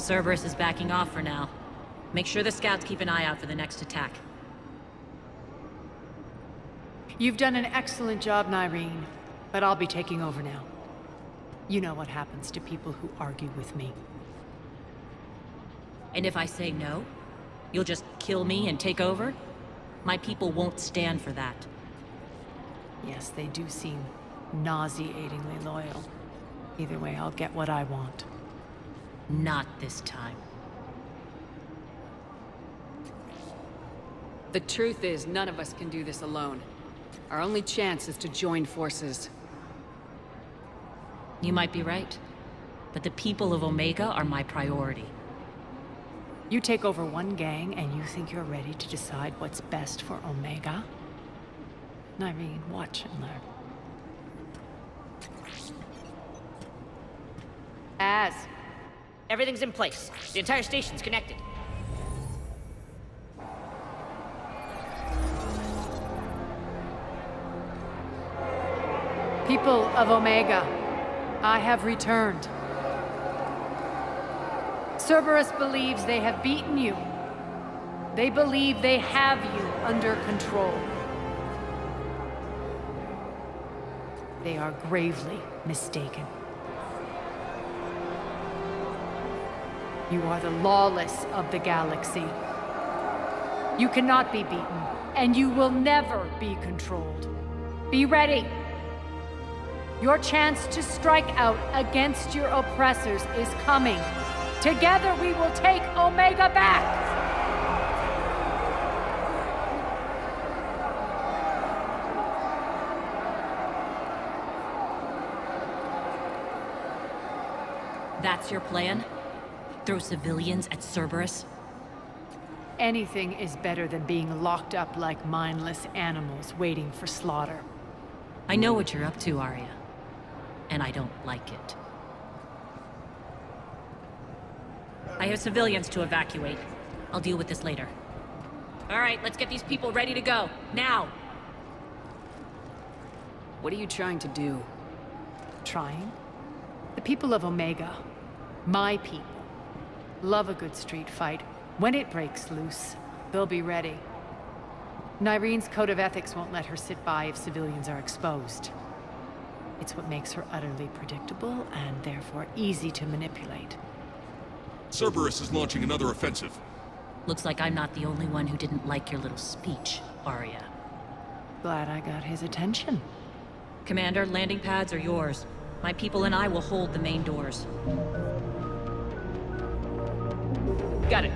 Cerberus is backing off for now. Make sure the scouts keep an eye out for the next attack. You've done an excellent job, Nyreen, but I'll be taking over now. You know what happens to people who argue with me. And if I say no, you'll just kill me and take over? My people won't stand for that. Yes, they do seem nauseatingly loyal. Either way, I'll get what I want. Not this time. The truth is, none of us can do this alone. Our only chance is to join forces. You might be right, but the people of Omega are my priority. You take over one gang and you think you're ready to decide what's best for Omega? Nyreen, watch and learn. Everything's in place. The entire station's connected. People of Omega, I have returned. Cerberus believes they have beaten you. They believe they have you under control. They are gravely mistaken. You are the lawless of the galaxy. You cannot be beaten, and you will never be controlled. Be ready. Your chance to strike out against your oppressors is coming. Together we will take Omega back! That's your plan? Throw civilians at Cerberus? Anything is better than being locked up like mindless animals waiting for slaughter. I know what you're up to, Arya. And I don't like it. I have civilians to evacuate. I'll deal with this later. All right, let's get these people ready to go. Now! What are you trying to do? Trying? The people of Omega, my people, love a good street fight. When it breaks loose, they'll be ready. Nyreen's code of ethics won't let her sit by if civilians are exposed. It's what makes her utterly predictable and therefore easy to manipulate. Cerberus is launching another offensive. Looks like I'm not the only one who didn't like your little speech, Arya. Glad I got his attention. Commander, landing pads are yours. My people and I will hold the main doors. Got it.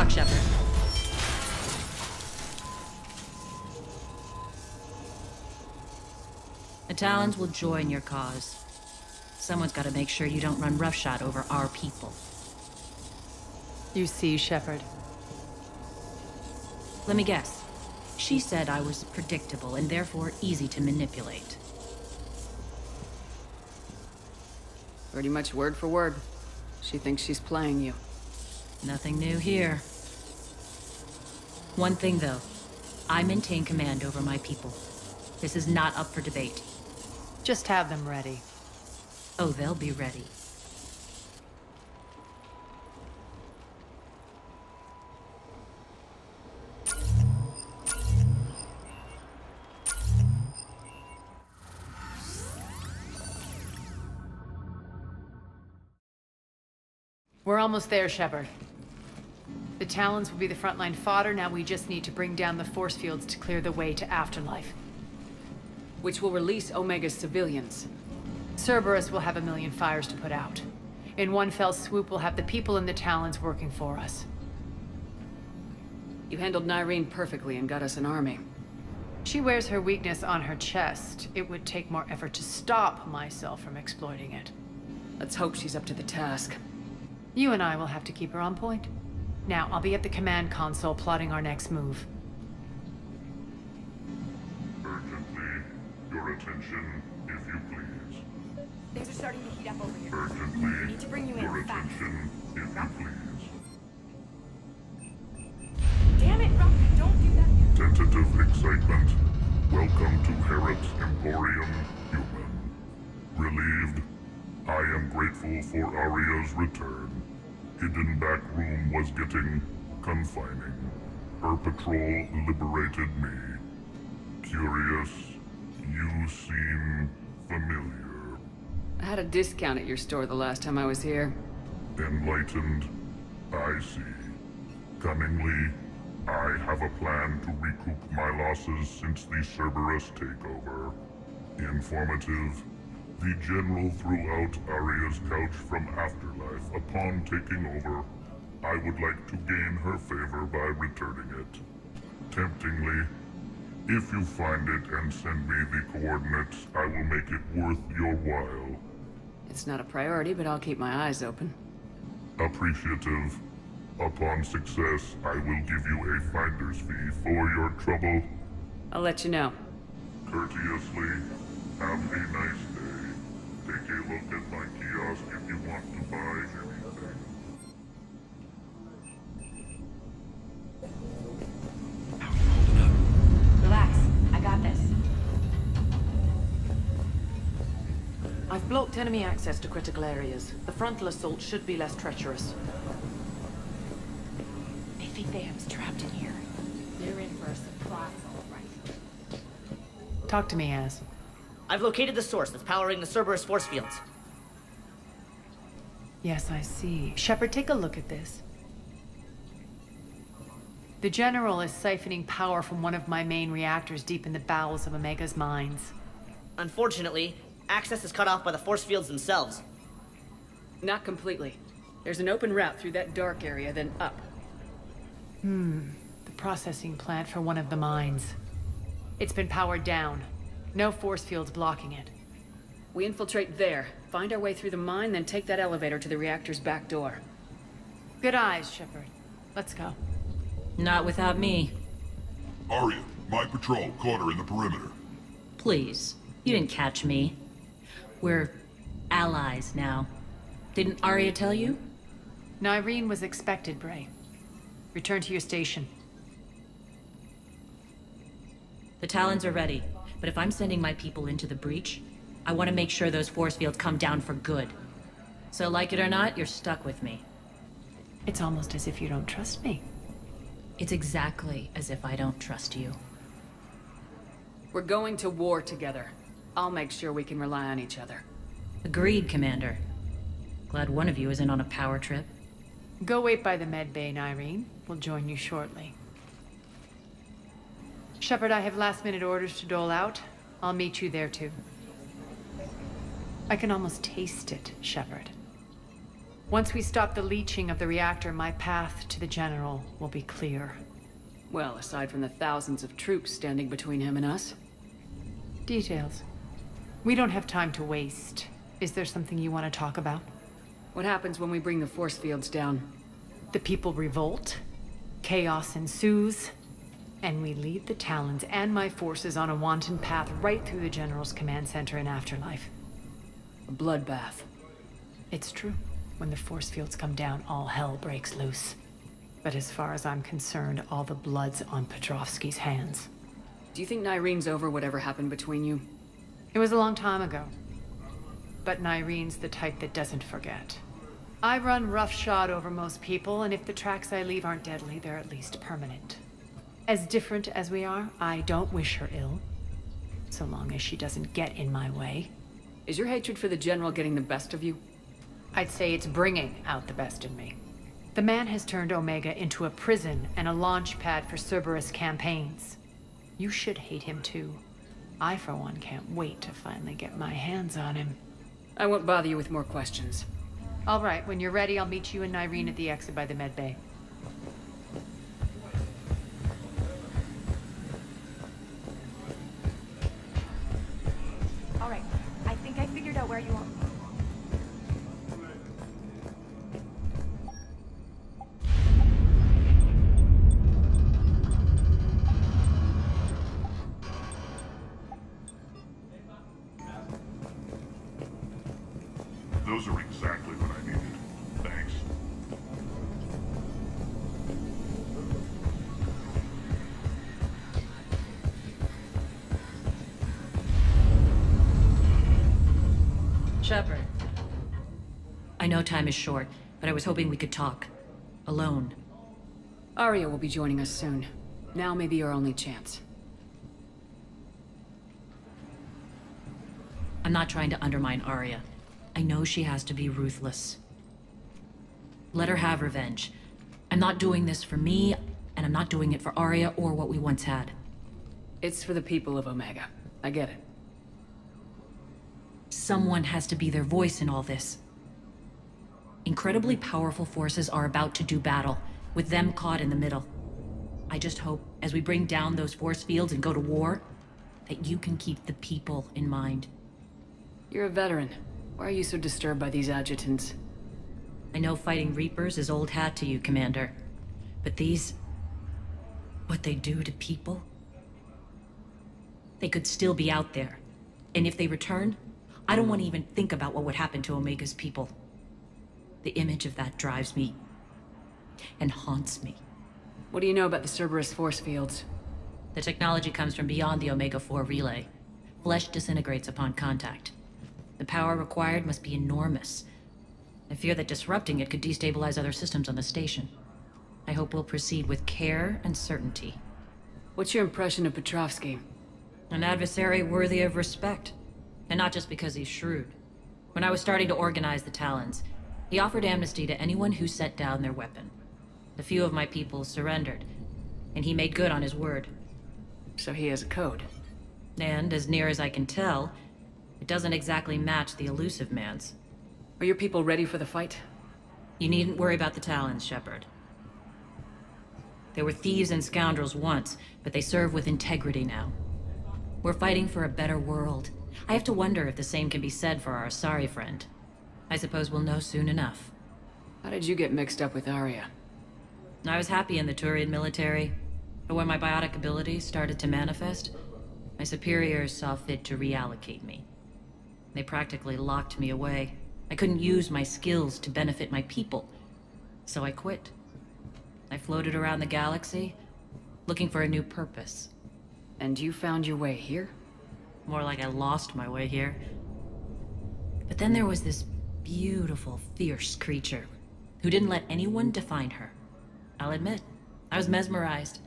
luck, Shepard. The Talons will join your cause. Someone's got to make sure you don't run roughshod over our people. You see, Shepard. Let me guess. She said I was predictable and therefore easy to manipulate. Pretty much word for word. She thinks she's playing you. Nothing new here. One thing, though. I maintain command over my people. This is not up for debate. Just have them ready. Oh, they'll be ready. We're almost there, Shepard. The Talons will be the frontline fodder, now we just need to bring down the force fields to clear the way to Afterlife. Which will release Omega's civilians. Cerberus will have a million fires to put out. In one fell swoop, we'll have the people in the Talons working for us. You handled Nyreen perfectly and got us an army. She wears her weakness on her chest. It would take more effort to stop myself from exploiting it. Let's hope she's up to the task. You and I will have to keep her on point. Now, I'll be at the command console plotting our next move. Urgently, your attention, if you please. Things are starting to heat up over here. Urgently, We need to bring you in your fast. attention, if you please. Damn it, Rock, don't do that. Tentative excitement. Welcome to Herod's Emporium, human. Relieved, I am grateful for Aria's return. Hidden back room was getting confining. Her patrol liberated me. Curious, you seem familiar. I had a discount at your store the last time I was here. Enlightened, I see. Cunningly, I have a plan to recoup my losses since the Cerberus takeover. Informative, the General threw out Aria's couch from Afterlife upon taking over. I would like to gain her favor by returning it. Temptingly, if you find it and send me the coordinates, I will make it worth your while. It's not a priority, but I'll keep my eyes open. Appreciative. Upon success, I will give you a finder's fee for your trouble. I'll let you know. Courteously, have a nice day. Take a look at my kiosk if you want to buy anything. Relax, I got this. I've blocked enemy access to critical areas. The frontal assault should be less treacherous. They think they have us trapped in here. They're in for a surprise, all right. Talk to me, Az. I've located the source that's powering the Cerberus force fields. Yes, I see. Shepard, take a look at this. The General is siphoning power from one of my main reactors deep in the bowels of Omega's mines. Unfortunately, access is cut off by the force fields themselves. Not completely. There's an open route through that dark area, then up. The processing plant for one of the mines. It's been powered down. No force fields blocking it. We infiltrate there, find our way through the mine, then take that elevator to the reactor's back door. Good eyes, Shepard. Let's go. Not without me. Arya, my patrol caught her in the perimeter. Please. You didn't catch me. We're allies now. Didn't Arya tell you? Nyreen was expected, Bray. Return to your station. The Talons are ready, but if I'm sending my people into the breach, I want to make sure those force fields come down for good. So like it or not, you're stuck with me. It's almost as if you don't trust me. It's exactly as if I don't trust you. We're going to war together. I'll make sure we can rely on each other. Agreed, Commander. Glad one of you isn't on a power trip. Go wait by the med bay, Nyreen. We'll join you shortly. Shepard, I have last-minute orders to dole out. I'll meet you there, too. I can almost taste it, Shepard. Once we stop the leaching of the reactor, my path to the General will be clear. Well, aside from the thousands of troops standing between him and us. Details. We don't have time to waste. Is there something you want to talk about? What happens when we bring the force fields down? The people revolt, chaos ensues, and we lead the Talons and my forces on a wanton path right through the General's command center and afterlife. A bloodbath. It's true. When the force fields come down, all hell breaks loose. But as far as I'm concerned, all the blood's on Petrovsky's hands. Do you think Nyrene's over whatever happened between you? It was a long time ago. But Nyrene's the type that doesn't forget. I run roughshod over most people, and if the tracks I leave aren't deadly, they're at least permanent. As different as we are, I don't wish her ill. So long as she doesn't get in my way. Is your hatred for the General getting the best of you? I'd say it's bringing out the best in me. The man has turned Omega into a prison and a launch pad for Cerberus campaigns. You should hate him too. I, for one, can't wait to finally get my hands on him. I won't bother you with more questions. All right, when you're ready, I'll meet you and Nyrene at the exit by the med bay. All right, I think I figured out where you are. Those are exactly what I needed. Thanks. Shepard. I know time is short, but I was hoping we could talk. Alone. Arya will be joining us soon. Now may be our only chance. I'm not trying to undermine Arya. I know she has to be ruthless. Let her have revenge. I'm not doing this for me, and I'm not doing it for Arya or what we once had. It's for the people of Omega. I get it. Someone has to be their voice in all this. Incredibly powerful forces are about to do battle, with them caught in the middle. I just hope, as we bring down those force fields and go to war, that you can keep the people in mind. You're a veteran. Why are you so disturbed by these adjutants? I know fighting Reapers is old hat to you, Commander. But these... what they do to people? They could still be out there. And if they return, I don't want to even think about what would happen to Omega's people. The image of that drives me... and haunts me. What do you know about the Cerberus force fields? The technology comes from beyond the Omega-4 relay. Flesh disintegrates upon contact. The power required must be enormous. I fear that disrupting it could destabilize other systems on the station. I hope we'll proceed with care and certainty. What's your impression of Petrovsky? An adversary worthy of respect. And not just because he's shrewd. When I was starting to organize the Talons, he offered amnesty to anyone who set down their weapon. A few of my people surrendered, and he made good on his word. So he has a code. And, as near as I can tell, it doesn't exactly match the elusive man's. Are your people ready for the fight? You needn't worry about the Talons, Shepard. They were thieves and scoundrels once, but they serve with integrity now. We're fighting for a better world. I have to wonder if the same can be said for our Asari friend. I suppose we'll know soon enough. How did you get mixed up with Arya? I was happy in the Turian military, but when my biotic abilities started to manifest, my superiors saw fit to reallocate me. They practically locked me away. I couldn't use my skills to benefit my people, so I quit. I floated around the galaxy, looking for a new purpose. And you found your way here? More like I lost my way here. But then there was this beautiful, fierce creature who didn't let anyone define her. I'll admit, I was mesmerized.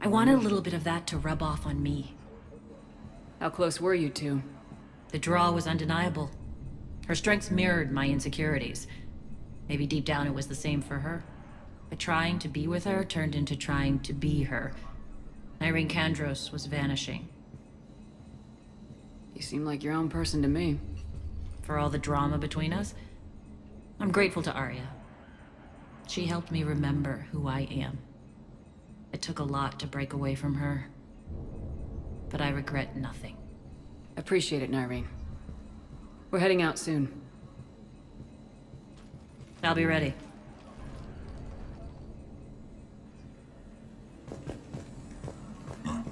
I wanted a little bit of that to rub off on me. How close were you two? The draw was undeniable. Her strengths mirrored my insecurities. Maybe deep down it was the same for her. But trying to be with her turned into trying to be her. Irene Kandros was vanishing. You seem like your own person to me. For all the drama between us, I'm grateful to Arya. She helped me remember who I am. It took a lot to break away from her, but I regret nothing. Appreciate it, Nyreen. We're heading out soon. I'll be ready.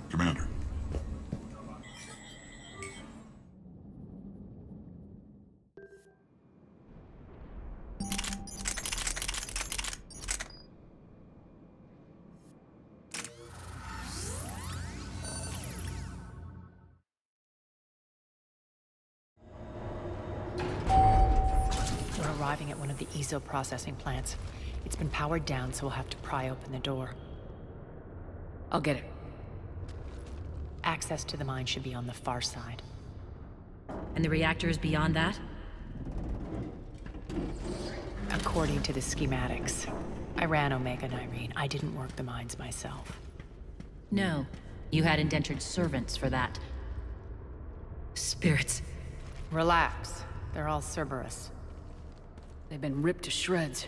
Commander. We're arriving at one of the ESO processing plants. It's been powered down, so we'll have to pry open the door. I'll get it. Access to the mine should be on the far side. And the reactor is beyond that? According to the schematics. I ran Omega, Nyreen. I didn't work the mines myself. No. You had indentured servants for that. Spirits. Relax. They're all Cerberus. They've been ripped to shreds.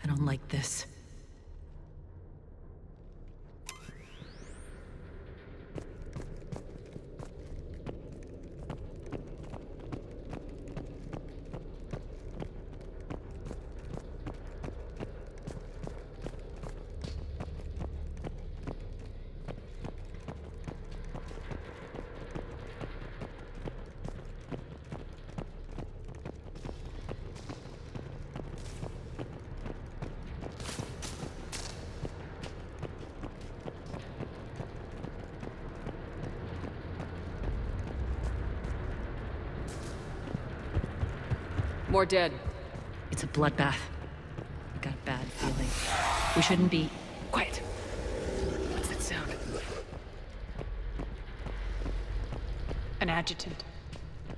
I don't like this. More dead. It's a bloodbath. I got a bad feeling. We shouldn't be... Quiet. What's that sound? An adjutant.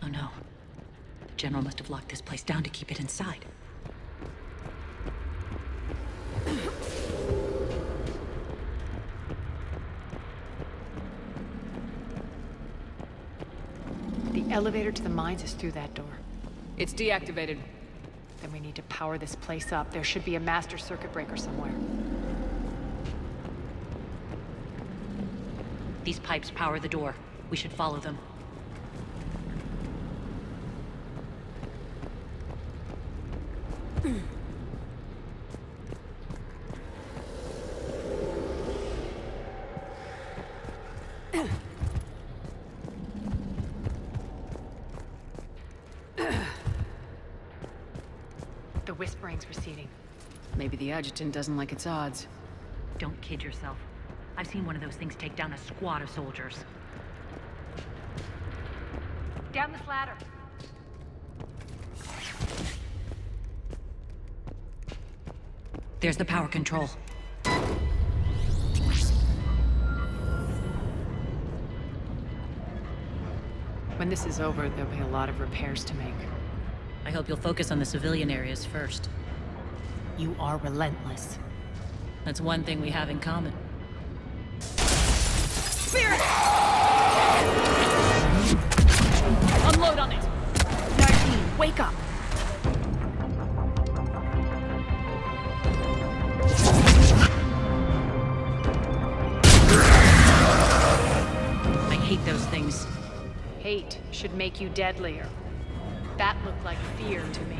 Oh no. The General must have locked this place down to keep it inside. The elevator to the mines is through that door. It's deactivated. Then we need to power this place up. There should be a master circuit breaker somewhere. These pipes power the door. We should follow them. The whispering's receding. Maybe the adjutant doesn't like its odds. Don't kid yourself. I've seen one of those things take down a squad of soldiers. Down this ladder. There's the power control. When this is over, there'll be a lot of repairs to make. I hope you'll focus on the civilian areas first. You are relentless. That's one thing we have in common. Spirit! Unload on it! 19, wake up! I hate those things. Hate should make you deadlier. That looked like fear to me.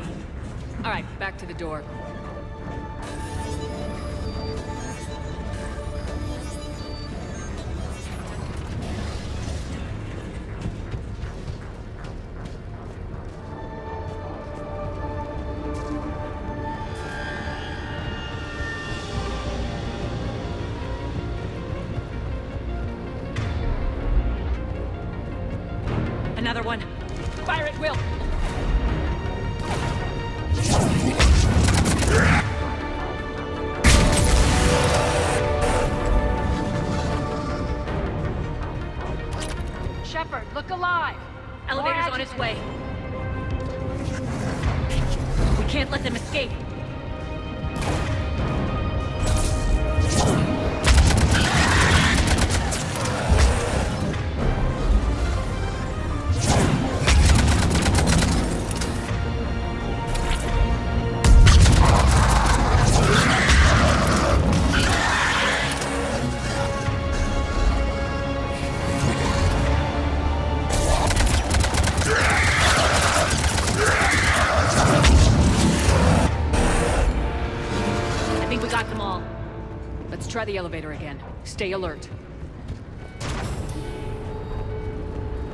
All right, back to the door. Another one. Fire at will! Shepard, look alive! Elevator's on its way. We can't let them escape. Try the elevator again. Stay alert.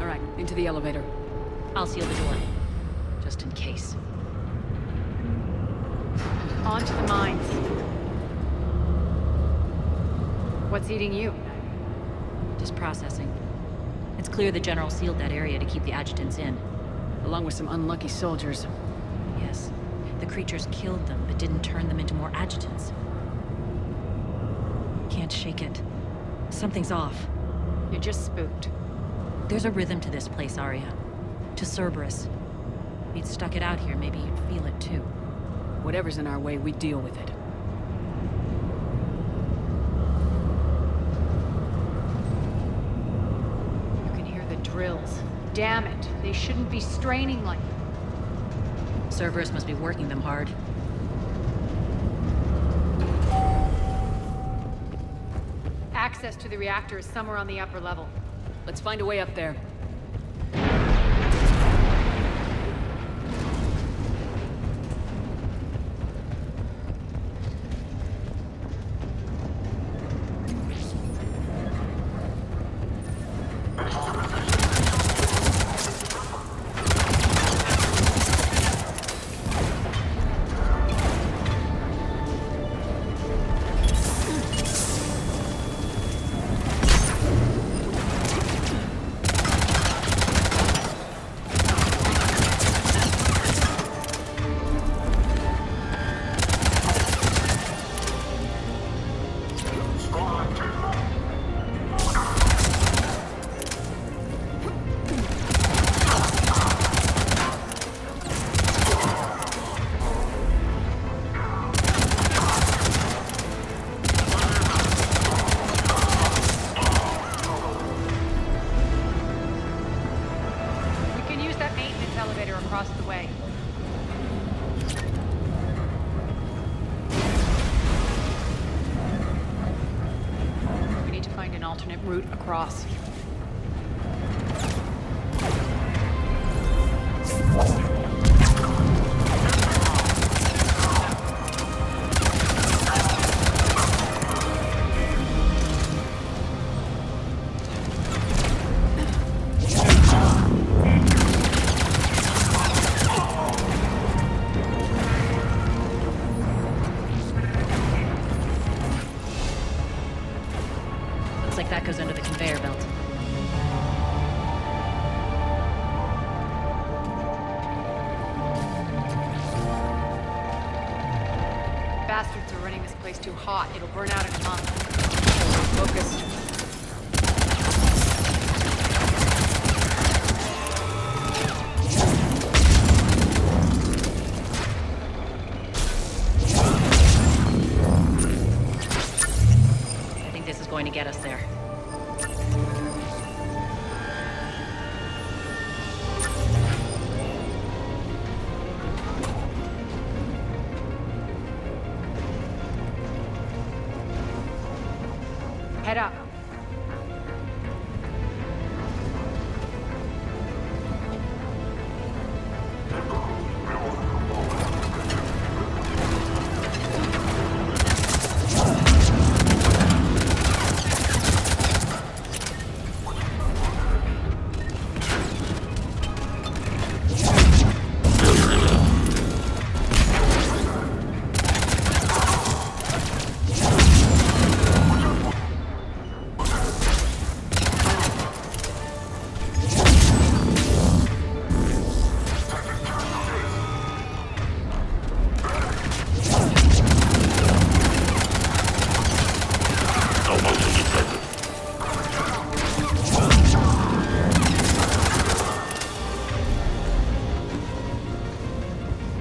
All right, into the elevator. I'll seal the door. Just in case. On to the mines. What's eating you? Just processing. It's clear the General sealed that area to keep the adjutants in. Along with some unlucky soldiers. Yes. The creatures killed them, but didn't turn them into more adjutants. Can't shake it. Something's off. You're just spooked. There's a rhythm to this place, Arya. To Cerberus. If you'd stuck it out here, maybe you'd feel it too. Whatever's in our way, we deal with it. You can hear the drills. Damn it, they shouldn't be straining like... Cerberus must be working them hard. Access to the reactor is somewhere on the upper level. Let's find a way up there. Across the way. We need to find an alternate route across. That goes under the conveyor belt. Bastards are running this place too hot. It'll burn out in a month. Focused. I think this is going to get us there. Head up.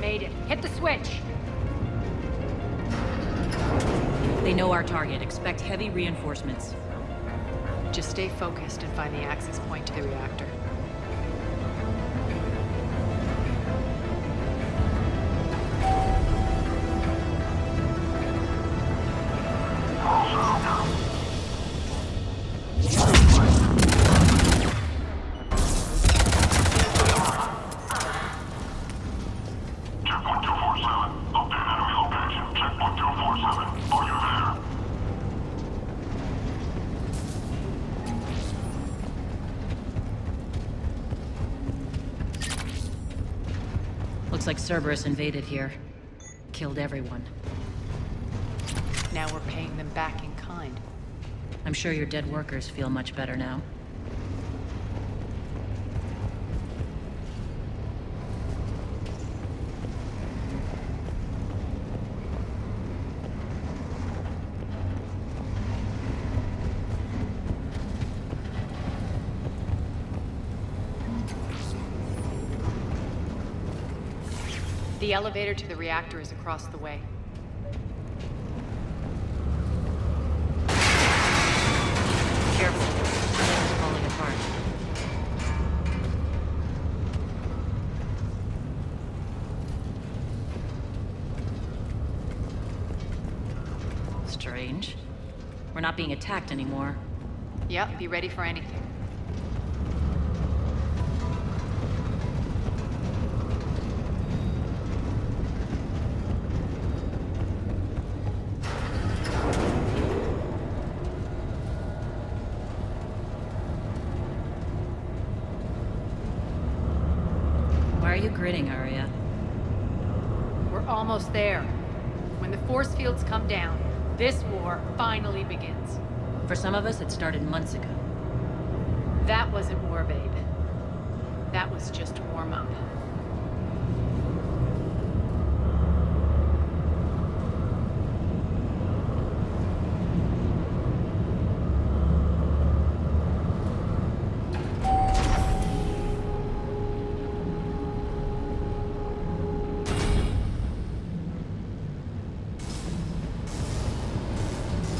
Made it. Hit the switch. They know our target. Expect heavy reinforcements. Just stay focused and find the access point to the reactor. Looks like Cerberus invaded here. Killed everyone. Now we're paying them back in kind. I'm sure your dead workers feel much better now. The elevator to the reactor is across the way. Careful. It's falling apart. Strange. We're not being attacked anymore. Yep, be ready for anything. Why are you grinning, Arya? We're almost there. When the force fields come down, this war finally begins. For some of us, it started months ago. That wasn't war, babe. That was just warm-up.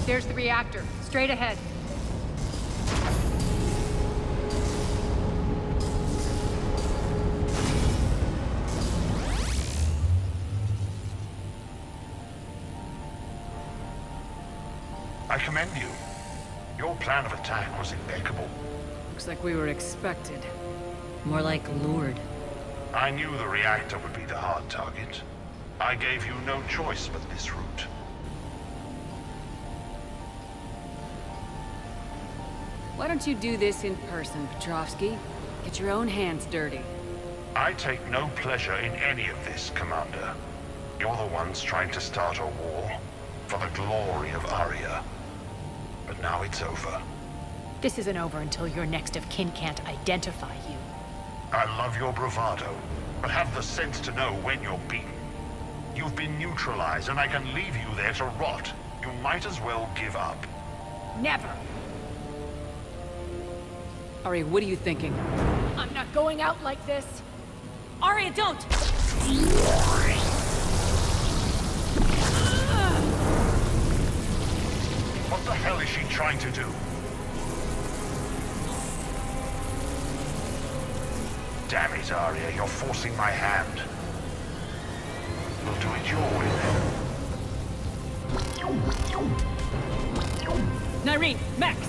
There's the reactor, straight ahead. I commend you. Your plan of attack was impeccable. Looks like we were expected. More like lured. I knew the reactor would be the hard target. I gave you no choice but this route. Why don't you do this in person, Petrovsky? Get your own hands dirty. I take no pleasure in any of this, Commander. You're the ones trying to start a war for the glory of Arya. But now it's over. This isn't over until your next of kin can't identify you. I love your bravado, but have the sense to know when you're beaten. You've been neutralized, and I can leave you there to rot. You might as well give up. Never! Ari, what are you thinking? I'm not going out like this! Arya, don't! What the hell is she trying to do? Damn it, Arya, you're forcing my hand. We'll do it your way then. Nyreen, Max!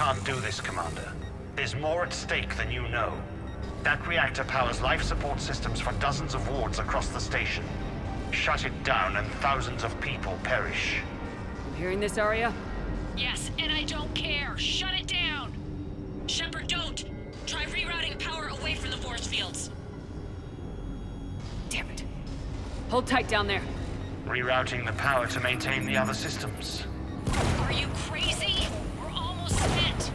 can't do this, Commander. There's more at stake than you know. That reactor powers life support systems for dozens of wards across the station. Shut it down and thousands of people perish. You hearing this, Arya? Yes, and I don't care. Shut it down! Shepard, don't! Try rerouting power away from the force fields. Damn it. Hold tight down there. Rerouting the power to maintain the other systems. Are you crazy? We're almost spent.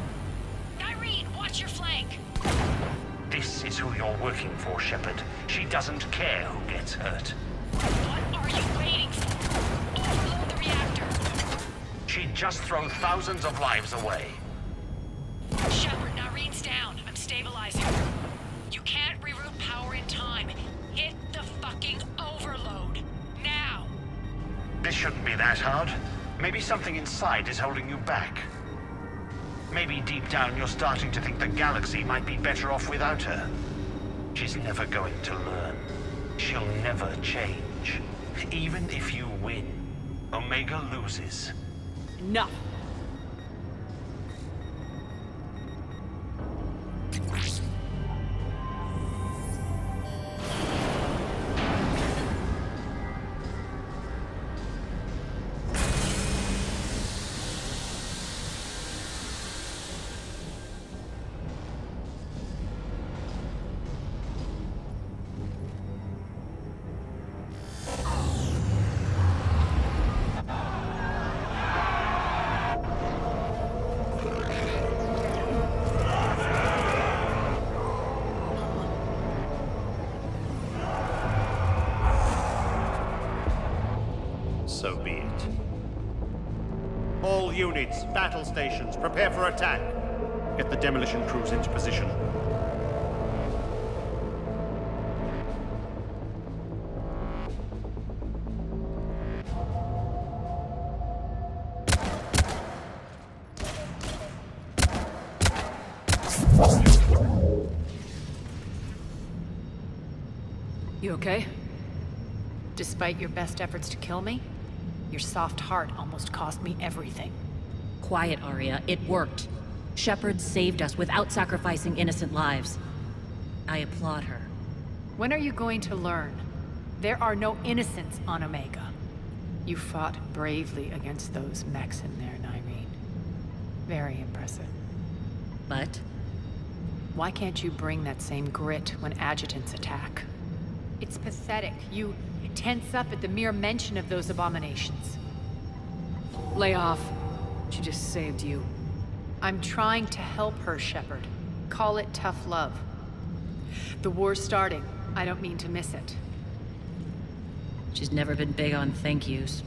Irene, watch your flank. This is who you're working for, Shepard. She doesn't care who gets hurt. What are you waiting for? Overload the reactor. She'd just throw thousands of lives away. Shepard, Irene's down. I'm stabilizing. You can't reroute power in time. Hit the fucking overload. Now! This shouldn't be that hard. Maybe something inside is holding you back. Maybe deep down you're starting to think the galaxy might be better off without her. She's never going to learn. She'll never change. Even if you win, Omega loses. Enough. So be it. All units, battle stations, prepare for attack. Get the demolition crews into position. You okay? Despite your best efforts to kill me, your soft heart almost cost me everything. Quiet, Arya. It worked. Shepard saved us without sacrificing innocent lives. I applaud her. When are you going to learn? There are no innocents on Omega. You fought bravely against those mechs in there, Irene. Very impressive. But? Why can't you bring that same grit when adjutants attack? It's pathetic. You tense up at the mere mention of those abominations. Lay off. She just saved you. I'm trying to help her, Shepard. Call it tough love. The war's starting. I don't mean to miss it. She's never been big on thank yous.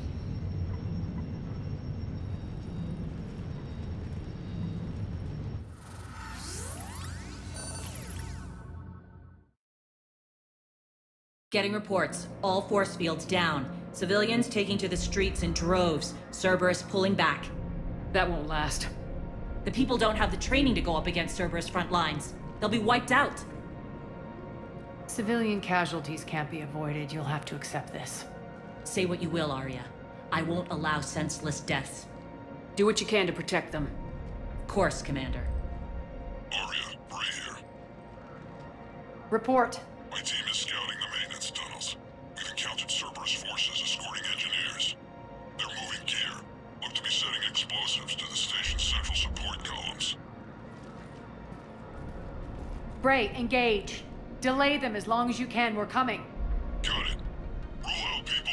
Getting reports. All force fields down. Civilians taking to the streets in droves. Cerberus pulling back. That won't last. The people don't have the training to go up against Cerberus front lines. They'll be wiped out. Civilian casualties can't be avoided. You'll have to accept this. Say what you will, Arya. I won't allow senseless deaths. Do what you can to protect them. Of course, Commander. Arya, Bray here. Report. My team is scouting the maintenance tunnels. We've encountered Cerberus forces escorting engineers. They're moving gear. Look to be setting explosives to the station's central support columns. Bray, engage. Delay them as long as you can. We're coming. Got it. Roll out, people.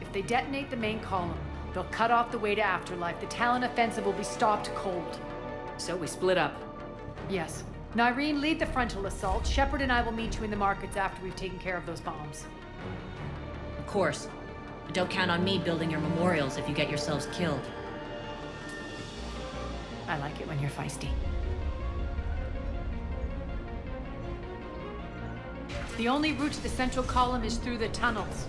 If they detonate the main column, they'll cut off the way to Afterlife. The Talon offensive will be stopped cold. So we split up. Yes. Irene, lead the frontal assault. Shepard and I will meet you in the markets after we've taken care of those bombs. Of course. But don't count on me building your memorials if you get yourselves killed. I like it when you're feisty. The only route to the central column is through the tunnels.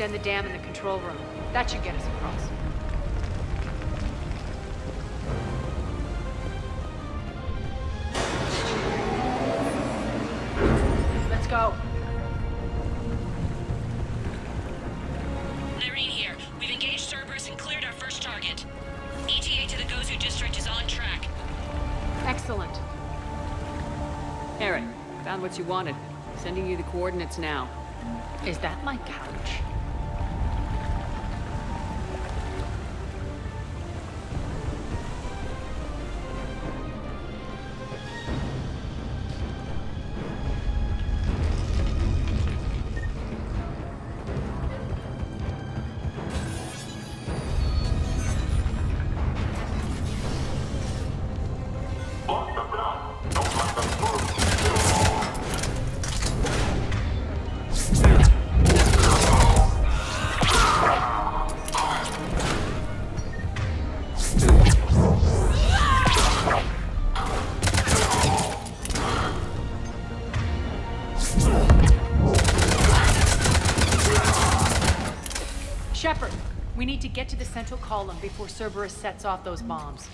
extend the dam in the control room. That should get us across. Let's go. Irene here. We've engaged Cerberus and cleared our first target. ETA to the Gozu district is on track. Excellent. Eric, found what you wanted. Sending you the coordinates now. Is that my couch? Shepard, we need to get to the central column before Cerberus sets off those bombs.